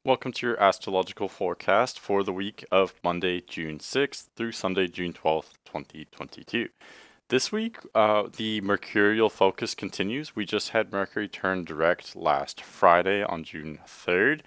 Welcome to your astrological forecast for the week of Monday, June 6th through Sunday, June 12th, 2022. This week, the mercurial focus continues. We just had Mercury turn direct last Friday on June 3rd,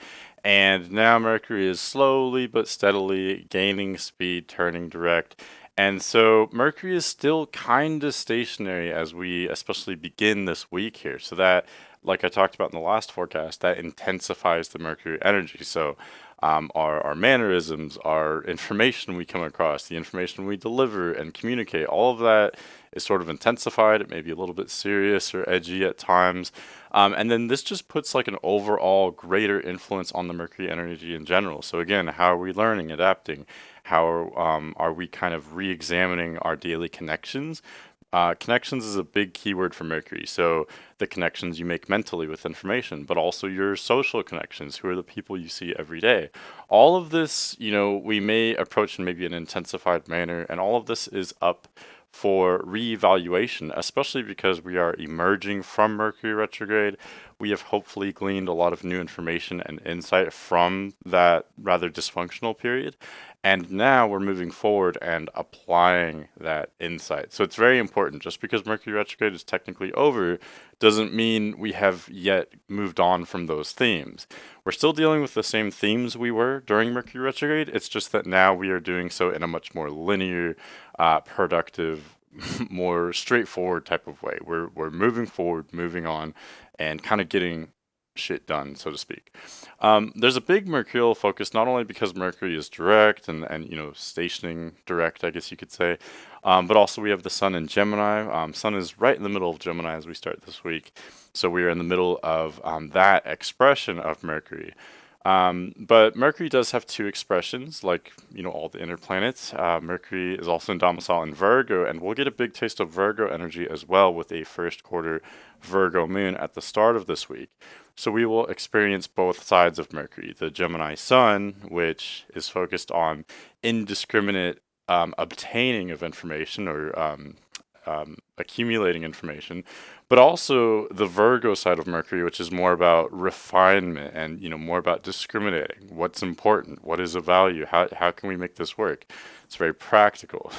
and now Mercury is slowly but steadily gaining speed, turning direct. And so Mercury is still kind of stationary as we especially begin this week here. So that, like I talked about in the last forecast, that intensifies the Mercury energy. So our mannerisms, our information we come across, the information we deliver and communicate, all of that is sort of intensified. It may be a little bit serious or edgy at times. And then this just puts like an overall greater influence on the Mercury energy in general. So again, how are we learning, adapting? How are we kind of re-examining our daily connections? Connections is a big keyword for Mercury. So the connections you make mentally with information, but also your social connections, who are the people you see every day. All of this, we may approach in maybe an intensified manner, and all of this is up for reevaluation, especially because we are emerging from Mercury retrograde. We have hopefully gleaned a lot of new information and insight from that rather dysfunctional period. And now we're moving forward and applying that insight. So it's very important. Just because Mercury retrograde is technically over doesn't mean we have yet moved on from those themes. We're still dealing with the same themes we were during Mercury retrograde. It's just that now we are doing so in a much more linear, productive, more straightforward type of way. We're moving forward, moving on, and kind of getting shit done, so to speak. There's a big mercurial focus, not only because Mercury is direct and stationing direct, I guess you could say, but also we have the Sun in Gemini. Sun is right in the middle of Gemini as we start this week, so we are in the middle of that expression of Mercury. But Mercury does have two expressions, like all the inner planets. Mercury is also in domicile in Virgo, and we'll get a big taste of Virgo energy as well with a first quarter Virgo moon at the start of this week. So we will experience both sides of Mercury. The Gemini Sun, which is focused on indiscriminate obtaining of information or accumulating information, but also the Virgo side of Mercury, which is more about refinement and more about discriminating what's important, what is of value, how can we make this work. It's very practical.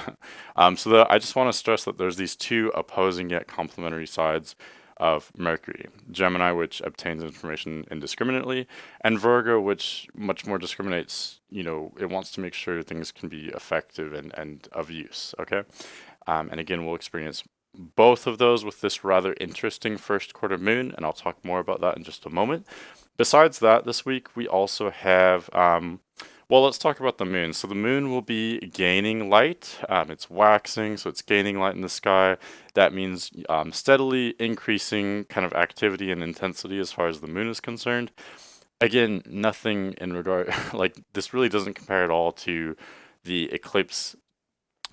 I just want to stress that there's these two opposing yet complementary sides of Mercury. Gemini, which obtains information indiscriminately, and Virgo, which much more discriminates. It wants to make sure things can be effective and of use. Okay. And again, we'll experience both of those with this rather interesting first quarter moon, and I'll talk more about that in just a moment. Besides that, this week we also have, let's talk about the moon. So the moon will be gaining light. It's waxing, so it's gaining light in the sky. That means steadily increasing kind of activity and intensity as far as the moon is concerned. Again, nothing in regard, like this really doesn't compare at all to the eclipse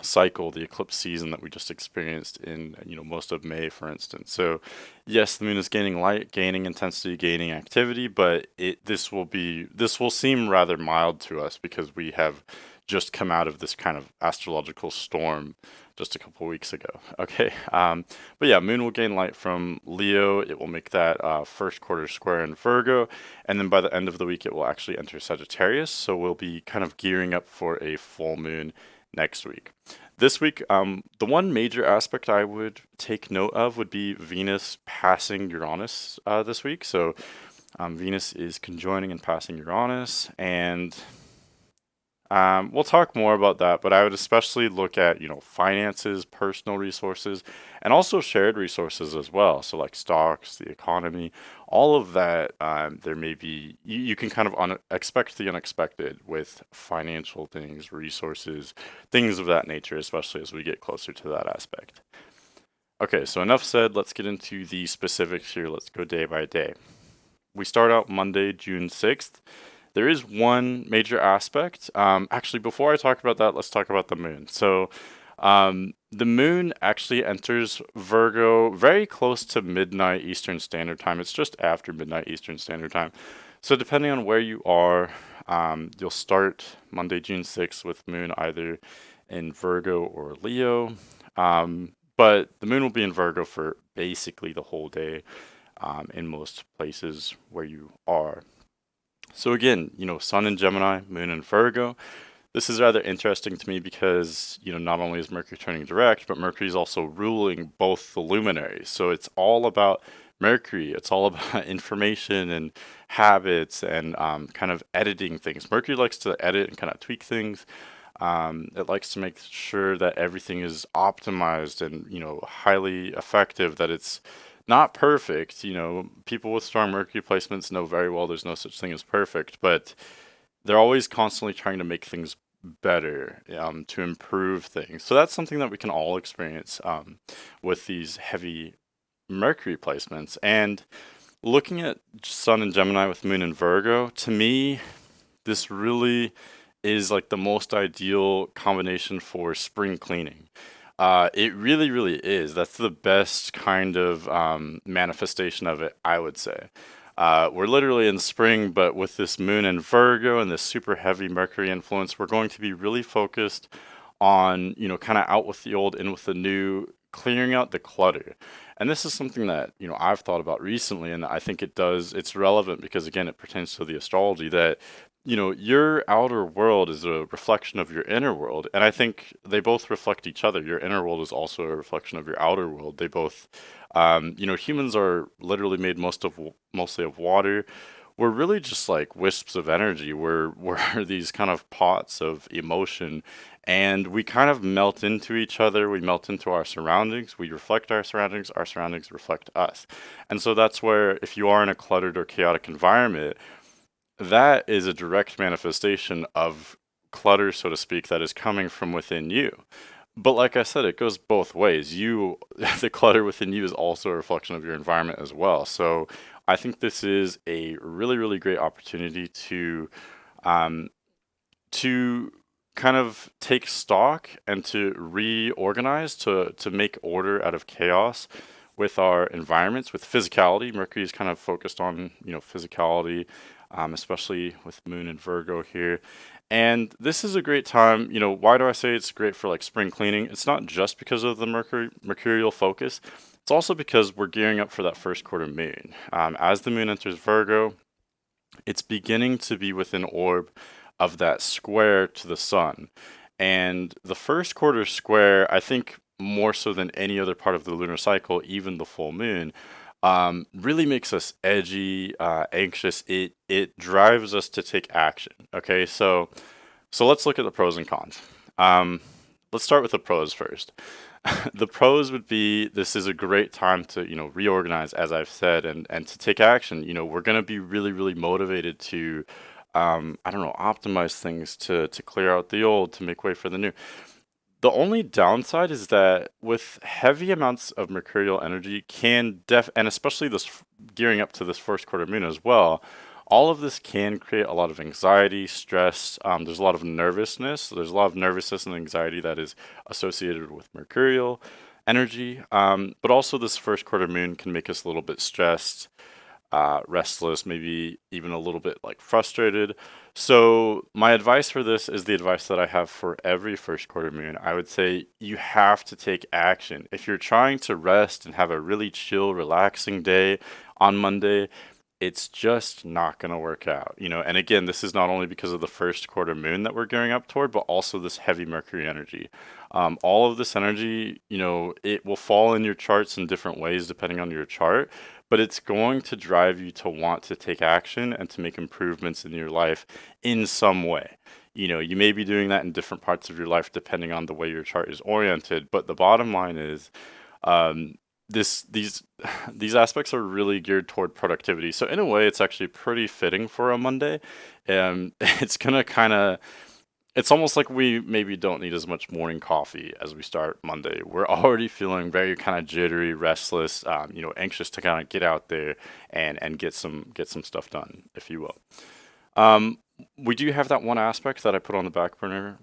cycle, the eclipse season that we just experienced in most of May, for instance. So yes, the moon is gaining light, gaining intensity, gaining activity, but this will seem rather mild to us because we have just come out of this kind of astrological storm just a couple weeks ago. Okay, but yeah, moon will gain light from Leo. It will make that first quarter square in Virgo, and then by the end of the week, it will actually enter Sagittarius. So we'll be kind of gearing up for a full moon next week. This week, the one major aspect I would take note of would be Venus passing Uranus this week. So Venus is conjoining and passing Uranus, and we'll talk more about that, but I would especially look at, finances, personal resources, and also shared resources as well. So like stocks, the economy, all of that. There may be, you can kind of expect the unexpected with financial things, resources, things of that nature, especially as we get closer to that aspect. Okay, so enough said. Let's get into the specifics here. Let's go day by day. We start out Monday, June 6th. There is one major aspect. Actually, before I talk about that, let's talk about the moon. So, the moon actually enters Virgo very close to midnight Eastern Standard Time. It's just after midnight Eastern Standard Time. So, depending on where you are, you'll start Monday, June 6th with moon either in Virgo or Leo. But the moon will be in Virgo for basically the whole day in most places where you are. So again, Sun in Gemini, Moon in Virgo. This is rather interesting to me because, not only is Mercury turning direct, but Mercury is also ruling both the luminaries. So it's all about Mercury. It's all about information and habits and kind of editing things. Mercury likes to edit and kind of tweak things. It likes to make sure that everything is optimized and, highly effective, that it's not perfect. People with strong Mercury placements know very well there's no such thing as perfect, but they're always constantly trying to make things better, to improve things. So that's something that we can all experience with these heavy Mercury placements. And looking at Sun and Gemini with Moon and Virgo, to me, this really is like the most ideal combination for spring cleaning. It really, really is. That's the best kind of manifestation of it, I would say. We're literally in spring, but with this moon in Virgo and this super heavy Mercury influence, we're going to be really focused on, kind of out with the old, in with the new, clearing out the clutter. And this is something that, I've thought about recently, and I think it's relevant because, again, it pertains to the astrology that, your outer world is a reflection of your inner world. And I think they both reflect each other. Your inner world is also a reflection of your outer world. They both, humans are literally made mostly of water. We're really just like wisps of energy. We're these kind of pots of emotion, and we kind of melt into each other. We melt into our surroundings. We reflect our surroundings reflect us. And so that's where, if you are in a cluttered or chaotic environment, that is a direct manifestation of clutter, so to speak, that is coming from within you. But like I said, it goes both ways. The clutter within you is also a reflection of your environment as well. So I think this is a really, really great opportunity um, to kind of take stock and to reorganize, to make order out of chaos with our environments, with physicality. Mercury is kind of focused on, physicality, especially with Moon and Virgo here. And this is a great time. Why do I say it's great for like spring cleaning? It's not just because of the mercurial focus. It's also because we're gearing up for that first quarter moon. As the moon enters Virgo, it's beginning to be within orb of that square to the sun. And the first quarter square, I think more so than any other part of the lunar cycle, even the full moon, really makes us edgy, anxious. It drives us to take action. Okay, so let's look at the pros and cons. Let's start with the pros first. The pros would be, this is a great time to, reorganize, as I've said, and to take action. We're going to be really, really motivated to, I don't know, optimize things, to clear out the old, to make way for the new. The only downside is that with heavy amounts of mercurial energy and especially this gearing up to this first quarter moon as well, all of this can create a lot of anxiety, stress. There's a lot of nervousness. There's a lot of nervousness and anxiety that is associated with mercurial energy. But also this first quarter moon can make us a little bit stressed, restless, maybe even a little bit like frustrated. So my advice for this is the advice that I have for every first quarter moon. I would say you have to take action. If you're trying to rest and have a really chill, relaxing day on Monday, it's just not going to work out. And again, this is not only because of the first quarter moon that we're gearing up toward, but also this heavy Mercury energy. All of this energy, it will fall in your charts in different ways depending on your chart, but it's going to drive you to want to take action and to make improvements in your life in some way. You may be doing that in different parts of your life depending on the way your chart is oriented, but the bottom line is, um, these these aspects are really geared toward productivity. So in a way, it's actually pretty fitting for a Monday. It's gonna kind of it's almost like we maybe don't need as much morning coffee as we start Monday. We're already feeling very kind of jittery, restless, anxious to kind of get out there and get some stuff done, if you will. Um, we do have that one aspect that I put on the back burner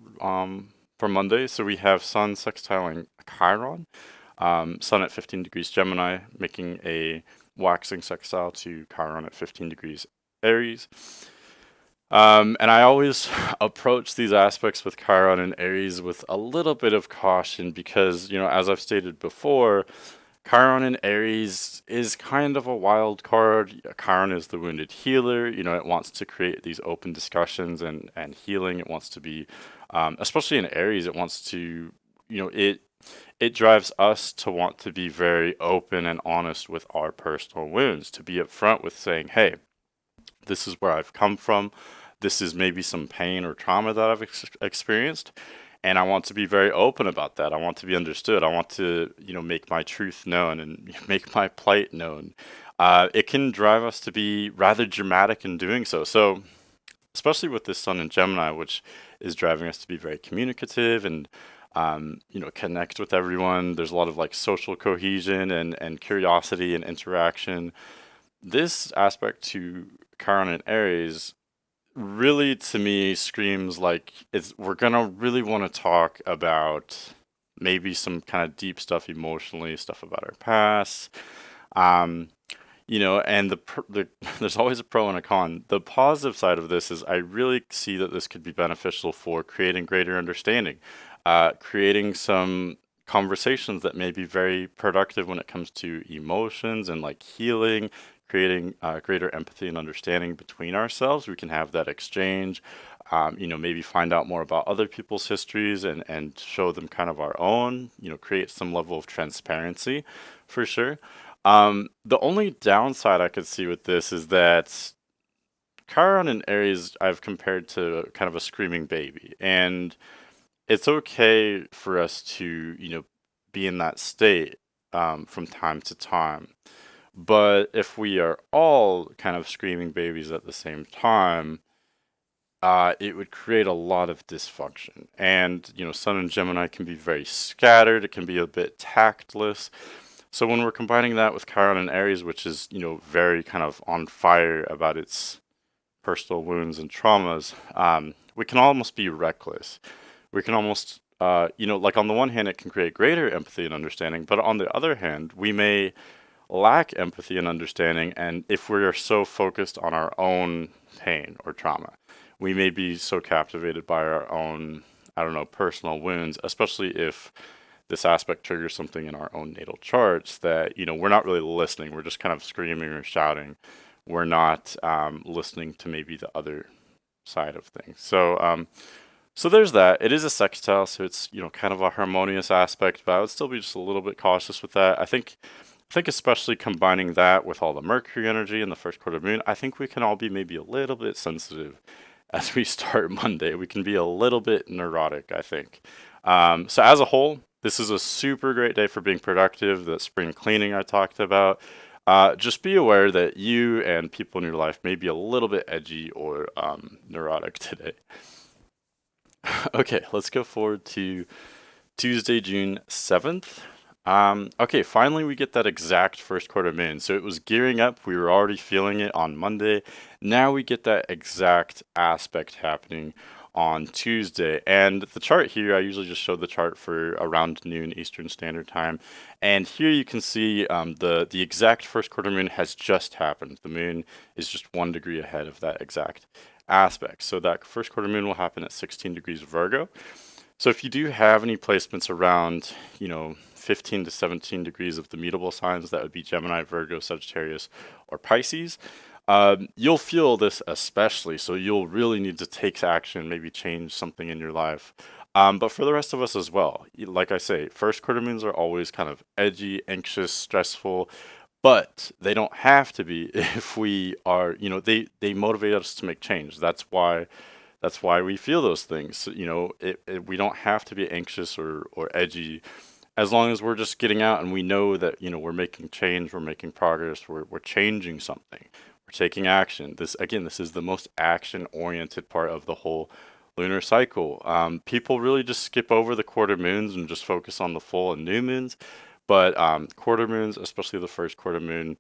for Monday. So we have Sun sextiling Chiron. Sun at 15 degrees Gemini, making a waxing sextile to Chiron at 15 degrees Aries. And I always approach these aspects with Chiron and Aries with a little bit of caution because, as I've stated before, Chiron in Aries is kind of a wild card. Chiron is the wounded healer. It wants to create these open discussions and healing. It wants to be, especially in Aries, it wants to, it drives us to want to be very open and honest with our personal wounds, to be upfront with saying, hey, this is where I've come from. This is maybe some pain or trauma that I've experienced. And I want to be very open about that. I want to be understood. I want to, make my truth known and make my plight known. It can drive us to be rather dramatic in doing so. So, especially with this sun in Gemini, which is driving us to be very communicative and, connect with everyone. There's a lot of like social cohesion and curiosity and interaction. This aspect to Chiron and Aries really to me screams like we're gonna really want to talk about maybe some kind of deep stuff emotionally, stuff about our past. Um, and there's always a pro and a con. The positive side of this is I really see that this could be beneficial for creating greater understanding, creating some conversations that may be very productive when it comes to emotions and like healing, creating greater empathy and understanding between ourselves. We can have that exchange, maybe find out more about other people's histories and show them kind of our own, create some level of transparency for sure. The only downside I could see with this is that Chiron and Aries I've compared to kind of a screaming baby. And it's okay for us to, be in that state from time to time. But if we are all kind of screaming babies at the same time, it would create a lot of dysfunction. And, Sun and Gemini can be very scattered, it can be a bit tactless. So when we're combining that with Chiron and Aries, which is, very kind of on fire about its personal wounds and traumas, we can almost be reckless. We can almost, like on the one hand, it can create greater empathy and understanding, but on the other hand, we may lack empathy and understanding, and if we are so focused on our own pain or trauma, we may be so captivated by our own, I don't know, personal wounds, especially if this aspect triggers something in our own natal charts that, we're not really listening. We're just kind of screaming or shouting. We're not listening to maybe the other side of things. So there's that. It is a sextile, so it's, kind of a harmonious aspect, but I would still be just a little bit cautious with that. I think especially combining that with all the Mercury energy and the first quarter moon, I think we can all be maybe a little bit sensitive as we start Monday. We can be a little bit neurotic, I think. So as a whole, this is a super great day for being productive. The spring cleaning I talked about. Just be aware that you and people in your life may be a little bit edgy or neurotic today. Okay, let's go forward to Tuesday, June 7th. Okay, finally we get that exact first quarter moon. So it was gearing up. We were already feeling it on Monday. Now we get that exact aspect happening on Tuesday. And the chart here, I usually just show the chart for around noon Eastern Standard Time. And here you can see the exact first quarter moon has just happened. The moon is just 1 degree ahead of that exact aspect. So that first quarter moon will happen at 16 degrees Virgo. So if you do have any placements around, 15 to 17 degrees of the mutable signs, that would be Gemini, Virgo, Sagittarius, or Pisces, you'll feel this especially. So you'll really need to take action, maybe change something in your life. But for the rest of us as well, like I say, first quarter moons are always kind of edgy, anxious, stressful, but they don't have to be if we are, they motivate us to make change. That's why we feel those things. So, we don't have to be anxious or edgy as long as we're just getting out and we know that, we're making change, we're making progress, we're changing something, we're taking action. This is the most action-oriented part of the whole lunar cycle. People really just skip over the quarter moons and just focus on the full and new moons. But quarter moons, especially the first quarter moon,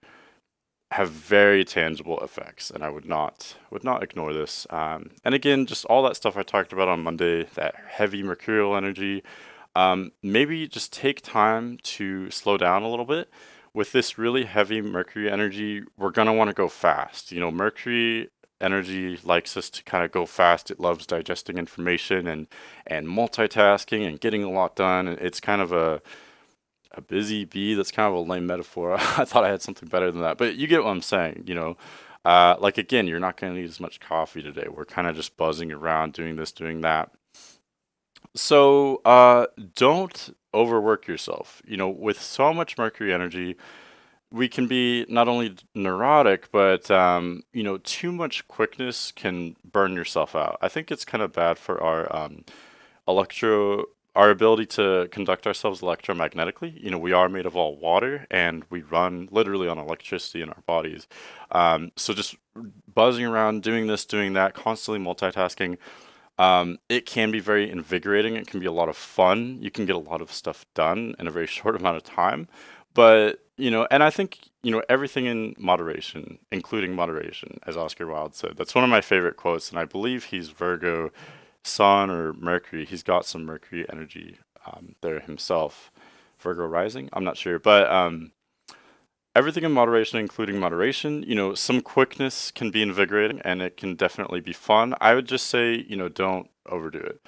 have very tangible effects, and I would not ignore this. And again, just all that stuff I talked about on Monday, that heavy mercurial energy, maybe just take time to slow down a little bit. With this really heavy Mercury energy, we're gonna want to go fast. Mercury energy likes us to kind of go fast. It loves digesting information and multitasking and getting a lot done. It's kind of a busy bee. That's kind of a lame metaphor. I thought I had something better than that, but you get what I'm saying, you know. Like again, you're not going to need as much coffee today. We're kind of just buzzing around, doing this, doing that. So, don't overwork yourself. You know, with so much Mercury energy, we can be not only neurotic, but you know, too much quickness can burn yourself out. I think it's kind of bad for our electro our ability to conduct ourselves electromagnetically. You know, we are made of all water and we run literally on electricity in our bodies. So just buzzing around, doing this, doing that, constantly multitasking, it can be very invigorating. It can be a lot of fun. You can get a lot of stuff done in a very short amount of time. But, you know, and I think, you know, everything in moderation, including moderation, as Oscar Wilde said. That's one of my favorite quotes, and I believe he's Virgo Sun or Mercury. He's got some Mercury energy there himself. Virgo rising? I'm not sure. But everything in moderation, including moderation. You know, some quickness can be invigorating and it can definitely be fun. I would just say, you know, don't overdo it.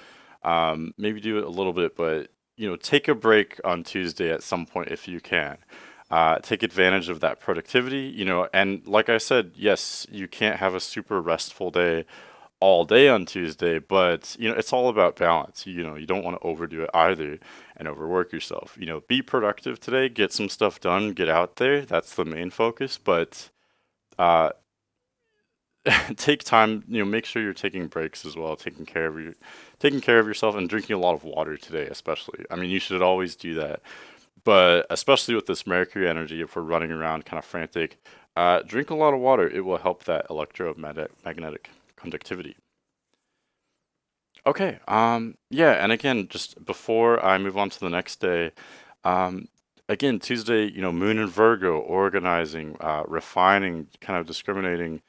Maybe do it a little bit, but, you know, take a break on Tuesday at some point if you can. Take advantage of that productivity, you know, and like I said, yes, you can't have a super restful day all day on Tuesday, but you know, it's all about balance. You know, you don't want to overdo it either and overwork yourself. You know, be productive today, get some stuff done, get out there. That's the main focus, but uh take time, you know, make sure you're taking breaks as well, taking care of yourself and drinking a lot of water today, especially. I mean, you should always do that. But especially with this Mercury energy, if we're running around kind of frantic, drink a lot of water. It will help that electromagnetic conductivity. Okay. Yeah, and again, just before I move on to the next day, um, again, Tuesday, you know, Moon in Virgo, organizing, refining, kind of discriminating,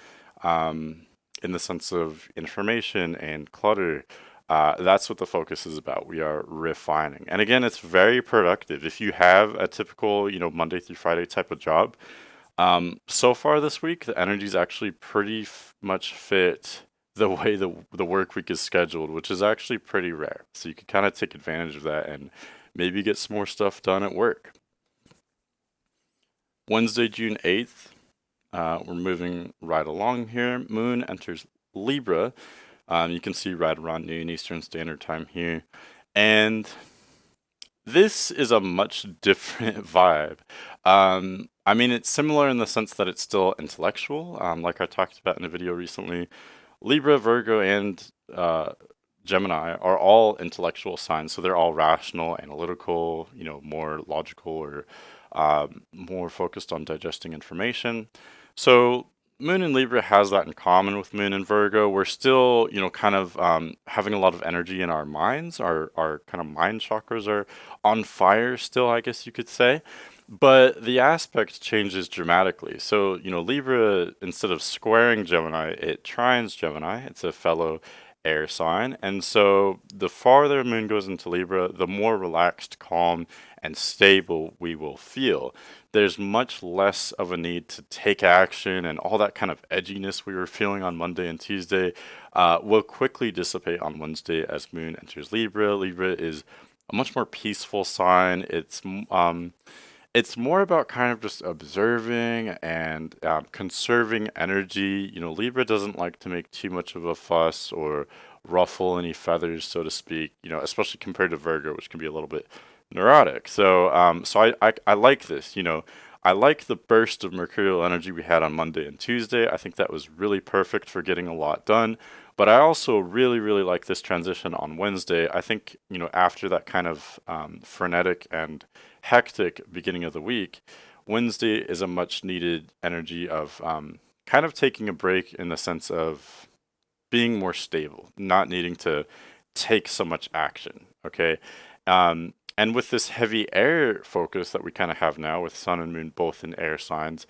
in the sense of information and clutter. That's what the focus is about. We are refining. And again, it's very productive. If you have a typical, you know, Monday through Friday type of job, so far this week, the energy's actually pretty much fit the way the work week is scheduled, which is actually pretty rare. So you can kind of take advantage of that and maybe get some more stuff done at work. Wednesday, June 8th, we're moving right along here. Moon enters Libra. You can see right around noon Eastern Standard Time here. And this is a much different vibe. I mean, it's similar in the sense that it's still intellectual, like I talked about in a video recently. Libra, Virgo, and Gemini are all intellectual signs, so they're all rational, analytical, you know, more logical or more focused on digesting information. So Moon in Libra has that in common with Moon in Virgo. We're still, you know, kind of having a lot of energy in our minds. Our kind of mind chakras are on fire still, I guess you could say. But the aspect changes dramatically. So, you know, Libra, instead of squaring Gemini, it trines Gemini. It's a fellow air sign. And so the farther Moon goes into Libra, the more relaxed, calm, and stable we will feel. There's much less of a need to take action, and all that kind of edginess we were feeling on Monday and Tuesday will quickly dissipate on Wednesday as Moon enters Libra. Libra is a much more peaceful sign. It's more about kind of just observing and conserving energy. You know, Libra doesn't like to make too much of a fuss or ruffle any feathers, so to speak. You know, especially compared to Virgo, which can be a little bit neurotic. So I like this. You know, I like the burst of mercurial energy we had on Monday and Tuesday. I think that was really perfect for getting a lot done. But I also really, really like this transition on Wednesday. I think, you know, after that kind of frenetic and hectic beginning of the week, Wednesday is a much needed energy of kind of taking a break in the sense of being more stable, not needing to take so much action. Okay. And with this heavy air focus that we kind of have now with Sun and Moon both in air signs,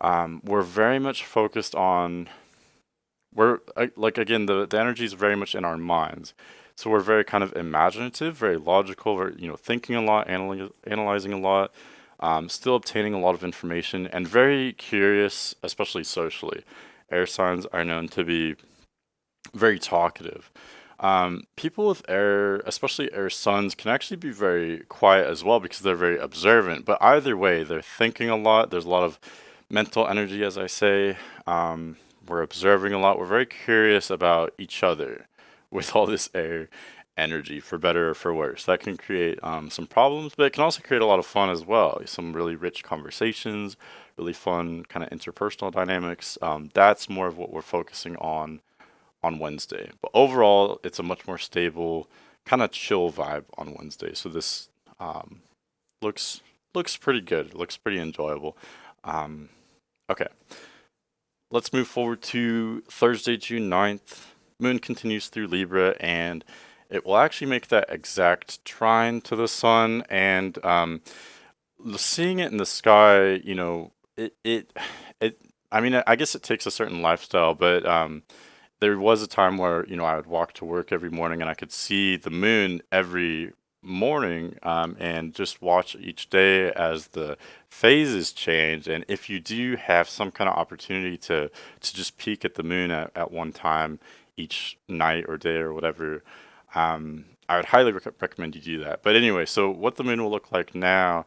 we're very much focused on like again the energy is very much in our minds, so we're very kind of imaginative, very logical, very, you know, thinking a lot, analyzing a lot, still obtaining a lot of information, and very curious, especially socially. Air signs are known to be very talkative. People with air, especially air suns, can actually be very quiet as well because they're very observant. But either way, they're thinking a lot. There's a lot of mental energy, as I say. We're observing a lot. We're very curious about each other with all this air energy, for better or for worse. That can create some problems, but it can also create a lot of fun as well. Some really rich conversations, really fun kind of interpersonal dynamics. That's more of what we're focusing on Wednesday. But overall, it's a much more stable, kind of chill vibe on Wednesday. So this um, looks looks pretty good. Looks pretty enjoyable. Um, okay, let's move forward to Thursday, June 9th. Moon continues through Libra, and it will actually make that exact trine to the sun. And seeing it in the sky, it. I mean, I guess it takes a certain lifestyle, but there was a time where I would walk to work every morning and I could see the moon every morning, and just watch each day as the phases change. And if you do have some kind of opportunity to just peek at the moon at one time each night or day or whatever, I would highly recommend you do that. But anyway, so what the moon will look like now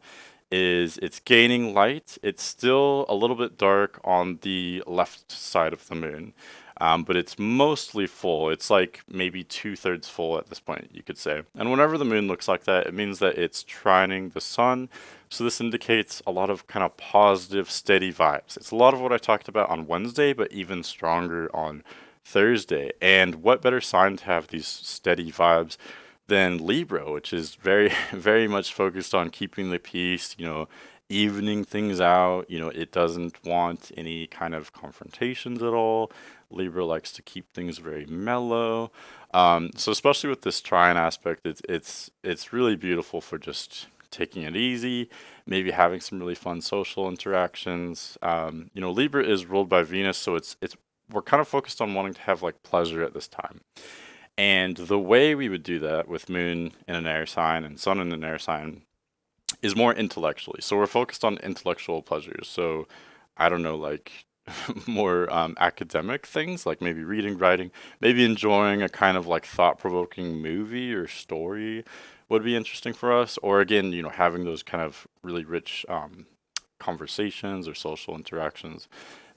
is it's gaining light. It's still a little bit dark on the left side of the moon, but it's mostly full. It's like maybe two-thirds full at this point, you could say. And whenever the moon looks like that, it means that it's trining the sun. So this indicates a lot of kind of positive, steady vibes. It's a lot of what I talked about on Wednesday, but even stronger on Thursday. And what better sign to have these steady vibes than Libra, which is very, very much focused on keeping the peace, evening things out. It doesn't want any kind of confrontations at all. Libra likes to keep things very mellow. So especially with this trine aspect, it's really beautiful for just taking it easy, maybe having some really fun social interactions. Libra is ruled by Venus, so it's we're kind of focused on wanting to have like pleasure at this time. And the way we would do that with Moon in an air sign and Sun in an air sign is more intellectually. So we're focused on intellectual pleasures. So I don't know, like more academic things, like maybe reading, writing, maybe enjoying a kind of like thought-provoking movie or story would be interesting for us. Or again, having those kind of really rich conversations or social interactions.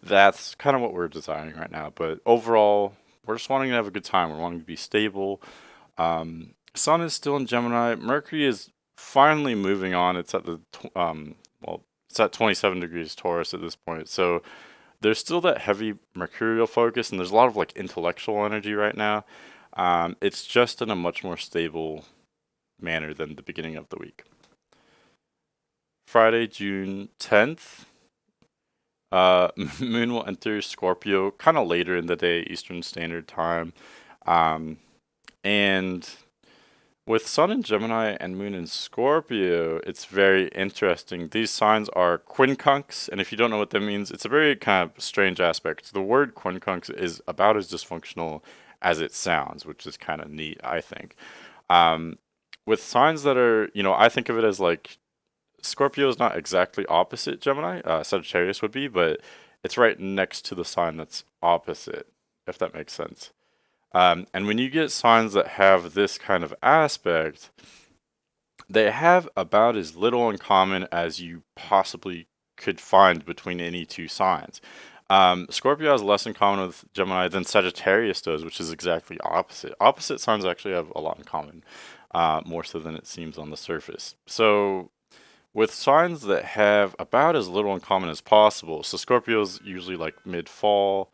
That's kind of what we're designing right now. But overall, we're just wanting to have a good time. We're wanting to be stable. Sun is still in Gemini. Mercury is finally moving on. It's at it's at 27 degrees Taurus at this point. So there's still that heavy mercurial focus, and there's a lot of like intellectual energy right now. It's just in a much more stable manner than the beginning of the week. Friday, June 10th. Moon will enter Scorpio kind of later in the day, Eastern Standard Time. Um, and with Sun in Gemini and Moon in Scorpio, it's very interesting. These signs are quincunx, and if you don't know what that means, it's a very kind of strange aspect. The word quincunx is about as dysfunctional as it sounds, which is kind of neat, I think. Um, with signs that are, I think of it as like Scorpio is not exactly opposite Gemini. Sagittarius would be, but it's right next to the sign that's opposite, if that makes sense. And when you get signs that have this kind of aspect, they have about as little in common as you possibly could find between any two signs. Scorpio has less in common with Gemini than Sagittarius does, which is exactly opposite. Opposite signs actually have a lot in common, more so than it seems on the surface. So with signs that have about as little in common as possible. So Scorpio's usually like mid-fall.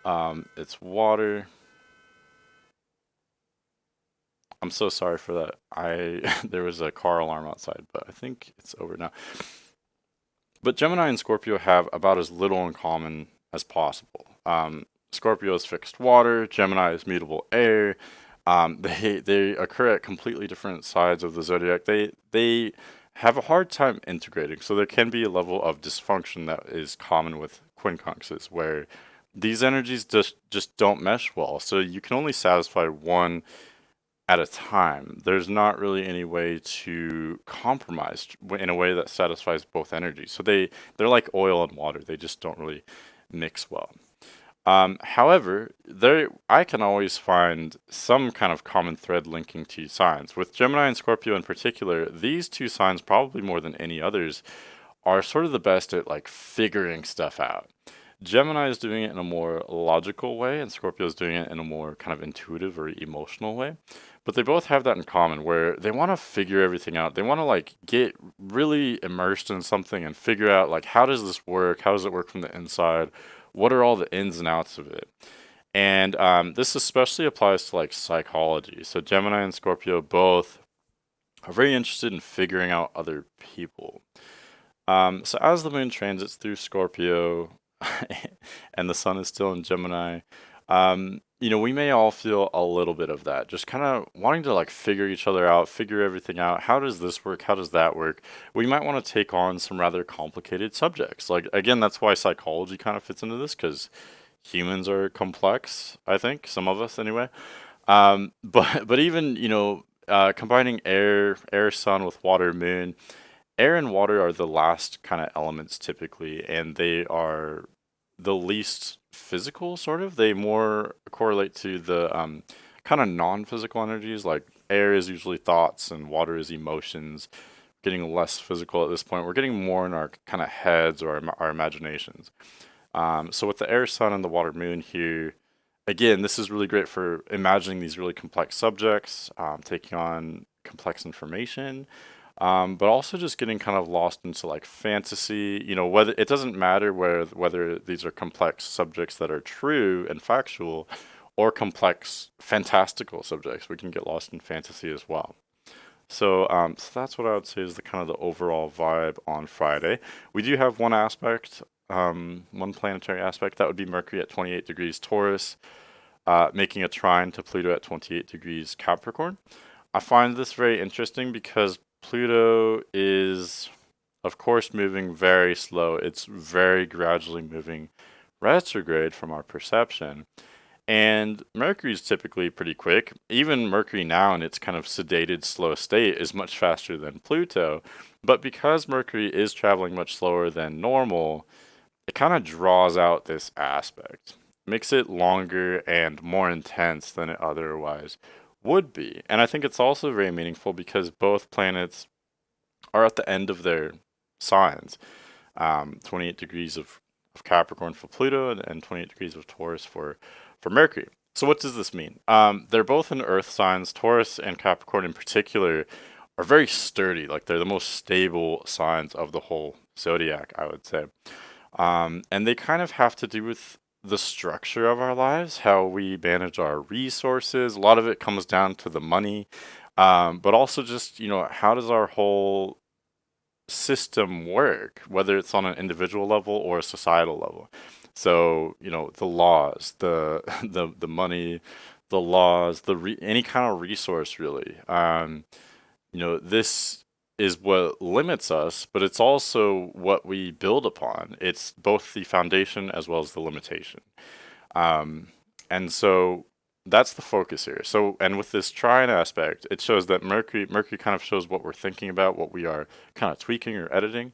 It's water. I'm so sorry for that. There was a car alarm outside, but I think it's over now. But Gemini and Scorpio have about as little in common as possible. Scorpio is fixed water. Gemini is mutable air. They occur at completely different sides of the zodiac. They have a hard time integrating. So there can be a level of dysfunction that is common with quincunxes, where these energies just don't mesh well. So you can only satisfy one at a time. There's not really any way to compromise in a way that satisfies both energies. So they're like oil and water. They just don't really mix well. However, there I can always find some kind of common thread linking two signs. With Gemini and Scorpio in particular, these two signs, probably more than any others, are sort of the best at like figuring stuff out. Gemini is doing it in a more logical way, and Scorpio is doing it in a more kind of intuitive or emotional way. But they both have that in common where they want to figure everything out. They want to like get really immersed in something and figure out like how does this work? How does it work from the inside? What are all the ins and outs of it? And this especially applies to like psychology. So Gemini and Scorpio both are very interested in figuring out other people. So as the moon transits through Scorpio and the sun is still in Gemini, we may all feel a little bit of that, just kind of wanting to like figure each other out, figure everything out. How does this work? How does that work? We might want to take on some rather complicated subjects. Like, again, that's why psychology kind of fits into this because humans are complex, I think, some of us anyway. But even, combining air, sun with water, moon, air and water are the last kind of elements typically, and they are the least physical, sort of. They more correlate to the kind of non-physical energies. Like air is usually thoughts, and water is emotions. Getting less physical at this point. We're getting more in our kind of heads or our imaginations. So with the air, sun, and the water, moon here, again, this is really great for imagining these really complex subjects, taking on complex information, but also just getting kind of lost into like fantasy. Whether it doesn't matter whether these are complex subjects that are true and factual, or complex fantastical subjects. We can get lost in fantasy as well. So that's what I would say is the kind of the overall vibe on Friday. We do have one aspect, one planetary aspect that would be Mercury at 28 degrees Taurus, making a trine to Pluto at 28 degrees Capricorn. I find this very interesting because Pluto is, of course, moving very slow. It's very gradually moving retrograde from our perception. And Mercury is typically pretty quick. Even Mercury now in its kind of sedated, slow state is much faster than Pluto. But because Mercury is traveling much slower than normal, it kind of draws out this aspect, makes it longer and more intense than it otherwise would be. And I think it's also very meaningful because both planets are at the end of their signs. 28 degrees of Capricorn for Pluto and 28 degrees of Taurus for Mercury. So what does this mean? They're both in earth signs. Taurus and Capricorn in particular are very sturdy. Like they're the most stable signs of the whole zodiac, I would say. And they kind of have to do with the structure of our lives, how we manage our resources. A lot of it comes down to the money, but also just, how does our whole system work, whether it's on an individual level or a societal level. So, the laws, the the money, the laws, any kind of resource really. This is what limits us, but it's also what we build upon. It's both the foundation as well as the limitation. Um, and so that's the focus here. So, and with this trine aspect, it shows that Mercury kind of shows what we're thinking about, what we are kind of tweaking or editing.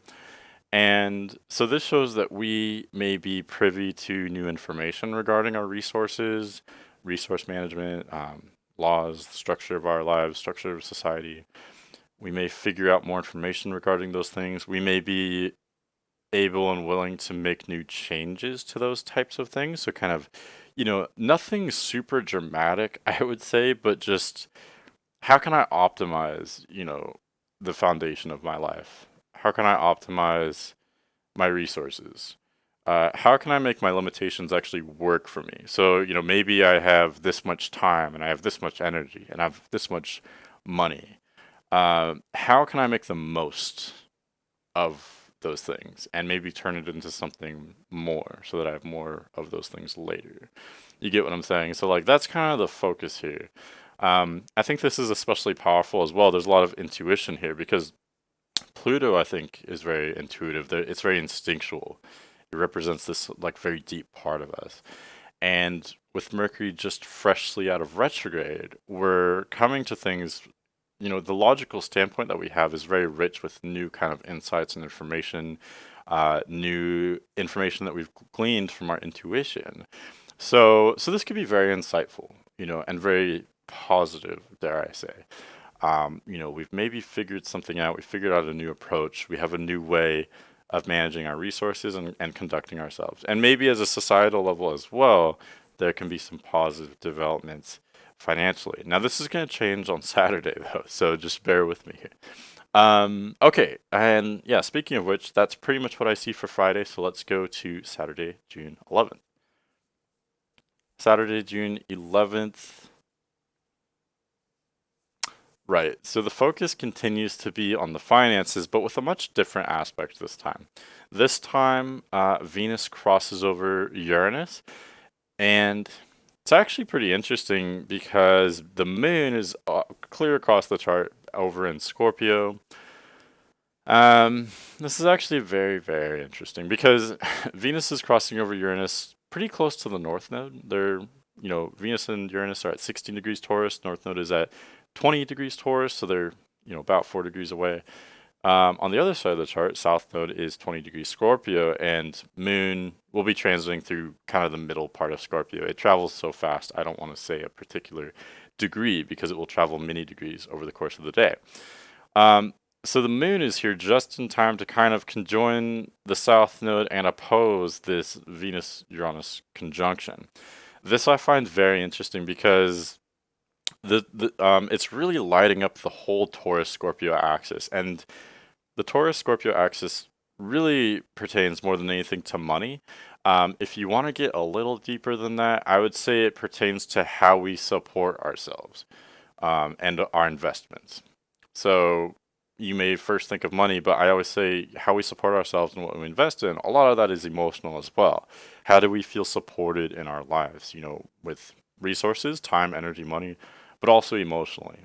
And so this shows that we may be privy to new information regarding our resources, resource management, laws, structure of our lives, structure of society. We may figure out more information regarding those things. We may be able and willing to make new changes to those types of things. So kind of, nothing super dramatic, I would say, but just how can I optimize, the foundation of my life? How can I optimize my resources? How can I make my limitations actually work for me? So, maybe I have this much time and I have this much energy and I have this much money. How can I make the most of those things and maybe turn it into something more so that I have more of those things later? You get what I'm saying? So, like, that's kind of the focus here. I think this is especially powerful as well. There's a lot of intuition here because Pluto, I think, is very intuitive. It's very instinctual. It represents this like very deep part of us. And with Mercury just freshly out of retrograde, we're coming to things, the logical standpoint that we have is very rich with new kind of insights and information, new information that we've gleaned from our intuition. So this could be very insightful, and very positive, dare I say. We've maybe figured something out. We figured out a new approach. We have a new way of managing our resources and conducting ourselves. And maybe as a societal level as well, there can be some positive developments financially. Now, this is going to change on Saturday, though, so just bear with me here. Okay, and yeah, speaking of which, that's pretty much what I see for Friday, so let's go to Saturday, June 11th. Saturday, June 11th. Right. So the focus continues to be on the finances, but with a much different aspect this time. This time, Venus crosses over Uranus, and it's actually pretty interesting because the moon is clear across the chart over in Scorpio. This is actually very, very interesting because Venus is crossing over Uranus pretty close to the North Node. Venus and Uranus are at 16 degrees Taurus. North Node is at 20 degrees Taurus, so they're, about 4 degrees away. On the other side of the chart, South Node is 20 degrees Scorpio, and Moon will be transiting through kind of the middle part of Scorpio. It travels so fast, I don't want to say a particular degree because it will travel many degrees over the course of the day. So the Moon is here just in time to kind of conjoin the South Node and oppose this Venus-Uranus conjunction. This I find very interesting because it's really lighting up the whole Taurus Scorpio axis, and the Taurus Scorpio axis really pertains more than anything to money. If you want to get a little deeper than that, I would say it pertains to how we support ourselves and our investments. So you may first think of money, but I always say how we support ourselves and what we invest in. A lot of that is emotional as well. How do we feel supported in our lives? With resources, time, energy, money, but also emotionally.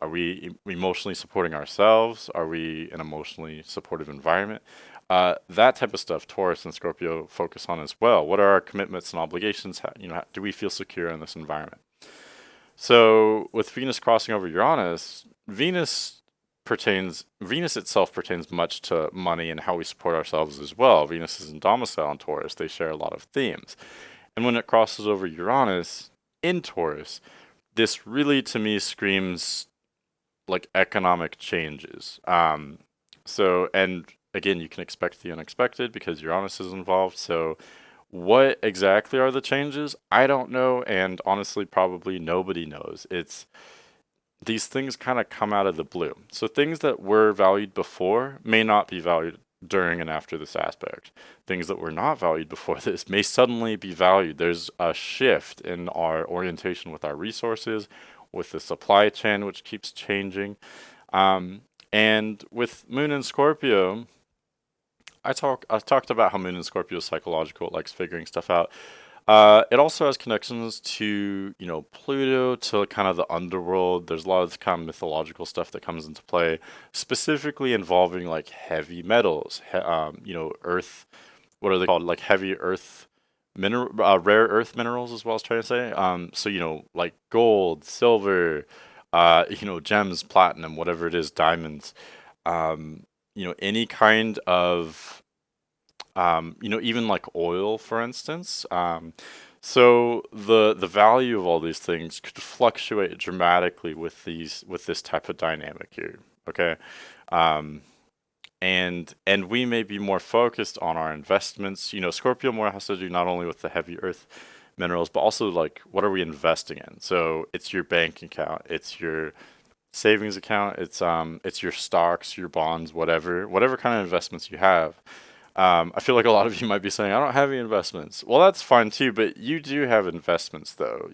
Are we emotionally supporting ourselves? Are we an emotionally supportive environment? That type of stuff, Taurus and Scorpio focus on as well. What are our commitments and obligations? Do we feel secure in this environment? So with Venus crossing over Uranus, Venus itself pertains much to money and how we support ourselves as well. Venus is in domicile in Taurus. They share a lot of themes. And when it crosses over Uranus in Taurus, this really to me screams like economic changes. And again, you can expect the unexpected because Uranus is involved. So what exactly are the changes? I don't know, and honestly, probably nobody knows. These things kind of come out of the blue. So things that were valued before may not be valued during and after this aspect. Things that were not valued before this may suddenly be valued. There's a shift in our orientation with our resources, with the supply chain, which keeps changing. And with Moon and Scorpio, I talked about how Moon and Scorpio is psychological. It likes figuring stuff out. It also has connections to, Pluto, to kind of the underworld. There's a lot of kind of mythological stuff that comes into play, specifically involving like heavy metals, earth, what are they called? Like heavy earth rare earth minerals as well as trying to say. So, like gold, silver, gems, platinum, whatever it is, diamonds, any kind of even like oil, for instance. So the value of all these things could fluctuate dramatically with this type of dynamic here. Okay, and we may be more focused on our investments. Scorpio more has to do not only with the heavy earth minerals, but also like what are we investing in? So it's your bank account, it's your savings account, it's your stocks, your bonds, whatever kind of investments you have. I feel like a lot of you might be saying, I don't have any investments. Well, that's fine too, but you do have investments though.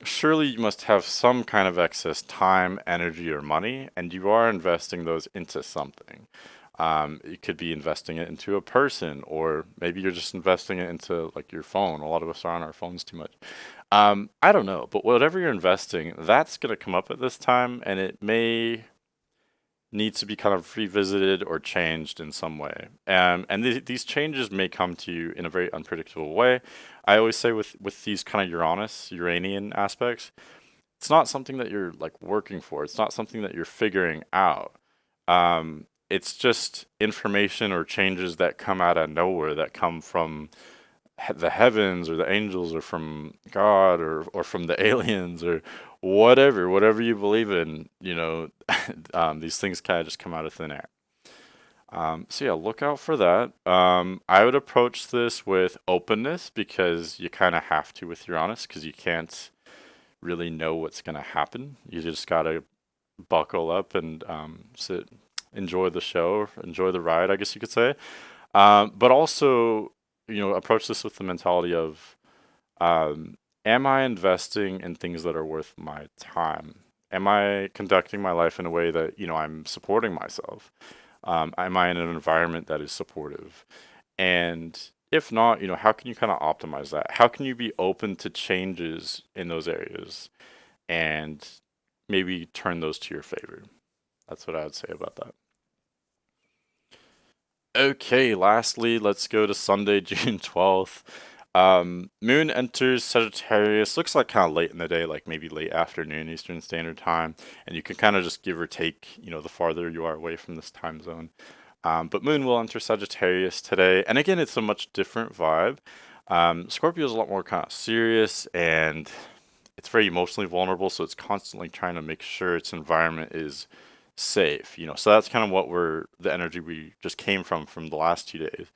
Surely you must have some kind of excess time, energy, or money, and you are investing those into something. You could be investing it into a person, or maybe you're just investing it into like your phone. A lot of us are on our phones too much. I don't know, but whatever you're investing, that's going to come up at this time, and it may needs to be kind of revisited or changed in some way. And these changes may come to you in a very unpredictable way. I always say with these kind of Uranian aspects, it's not something that you're like working for. It's not something that you're figuring out. It's just information or changes that come out of nowhere that come from the heavens or the angels or from God or from the aliens or whatever you believe in, these things kind of just come out of thin air. So yeah, look out for that. I would approach this with openness because you kind of have to with Uranus because you can't really know what's going to happen. You just got to buckle up and sit, enjoy the show, enjoy the ride, I guess you could say. But also, approach this with the mentality of, am I investing in things that are worth my time? Am I conducting my life in a way that, I'm supporting myself? Am I in an environment that is supportive? And if not, how can you kind of optimize that? How can you be open to changes in those areas and maybe turn those to your favor? That's what I would say about that. Okay, lastly, let's go to Sunday, June 12th. Moon enters Sagittarius. Looks like kind of late in the day, like maybe late afternoon Eastern Standard Time. And you can kind of just give or take, the farther you are away from this time zone. But Moon will enter Sagittarius today. And again, it's a much different vibe. Scorpio is a lot more kind of serious and it's very emotionally vulnerable. So it's constantly trying to make sure its environment is safe, so that's kind of the energy we just came from the last 2 days.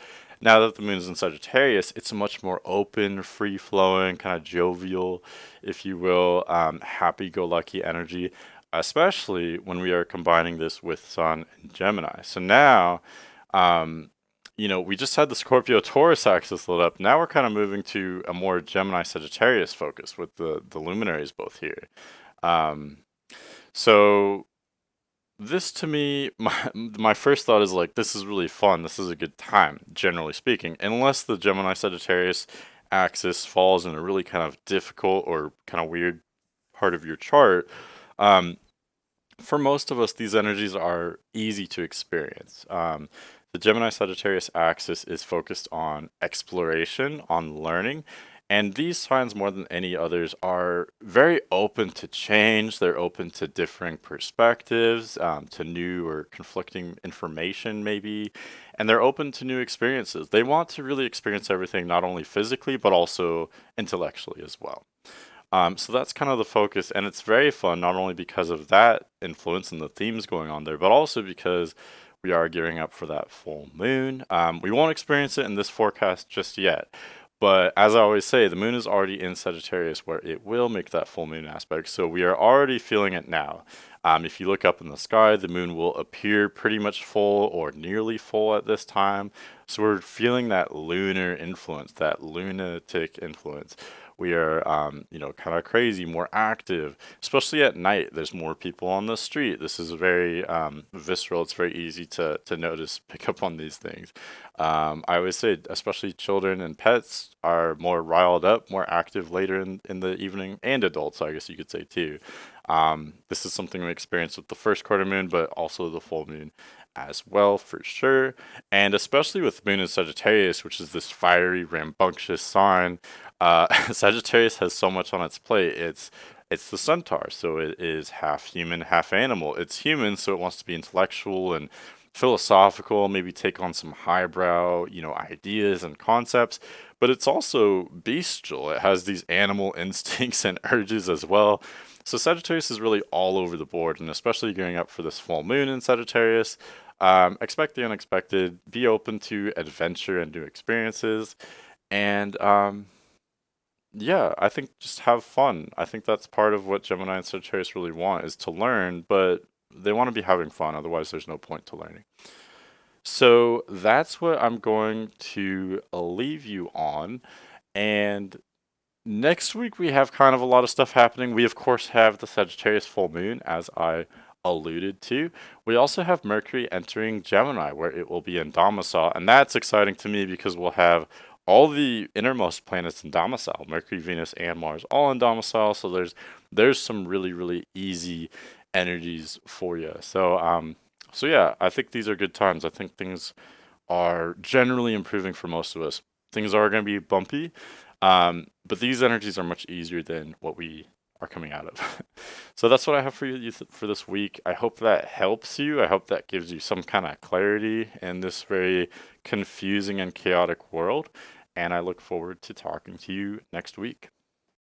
Now that the moon's in Sagittarius, it's a much more open, free flowing, kind of jovial, if you will, happy go lucky energy, especially when we are combining this with Sun and Gemini. So now, we just had the Scorpio Taurus axis lit up. Now we're kind of moving to a more Gemini Sagittarius focus with the luminaries both here. Um, so this to me, my first thought is like, this is really fun. This is a good time, generally speaking, unless the Gemini Sagittarius axis falls in a really kind of difficult or kind of weird part of your chart. Um, for most of us, these energies are easy to experience. The Gemini Sagittarius axis is focused on exploration, on learning, and these signs, more than any others, are very open to change. They're open to differing perspectives, to new or conflicting information, maybe, and they're open to new experiences. They want to really experience everything, not only physically, but also intellectually as well. So that's kind of the focus, and it's very fun, not only because of that influence and the themes going on there, but also because we are gearing up for that full moon. We won't experience it in this forecast just yet, but as I always say, the moon is already in Sagittarius where it will make that full moon aspect. So we are already feeling it now. If you look up in the sky, the moon will appear pretty much full or nearly full at this time. So we're feeling that lunar influence, that lunatic influence. We are, kind of crazy, more active, especially at night. There's more people on the street. This is very visceral. It's very easy to notice, pick up on these things. I always say, especially children and pets are more riled up, more active later in the evening, and adults, I guess you could say too. This is something we experienced with the first quarter moon, but also the full moon as well, for sure. And especially with Moon in Sagittarius, which is this fiery, rambunctious sign, Sagittarius has so much on its plate. It's the centaur, so it is half human, half animal. It's human, so it wants to be intellectual and philosophical, maybe take on some highbrow, ideas and concepts. But it's also bestial. It has these animal instincts and urges as well. So Sagittarius is really all over the board, and especially gearing up for this full moon in Sagittarius. Expect the unexpected. Be open to adventure and new experiences, and yeah, I think just have fun. I think that's part of what Gemini and Sagittarius really want is to learn, but they want to be having fun. Otherwise, there's no point to learning. So that's what I'm going to leave you on. And next week, we have kind of a lot of stuff happening. We, of course, have the Sagittarius full moon, as I alluded to. We also have Mercury entering Gemini, where it will be in domicile. And that's exciting to me because we'll have all the innermost planets in domicile, Mercury, Venus, and Mars, all in domicile. So there's some really, really easy energies for you. So yeah, I think these are good times. I think things are generally improving for most of us. Things are going to be bumpy, but these energies are much easier than what we are coming out of. So that's what I have for you for this week. I hope that helps you. I hope that gives you some kind of clarity in this very confusing and chaotic world. and I look forward to talking to you next week.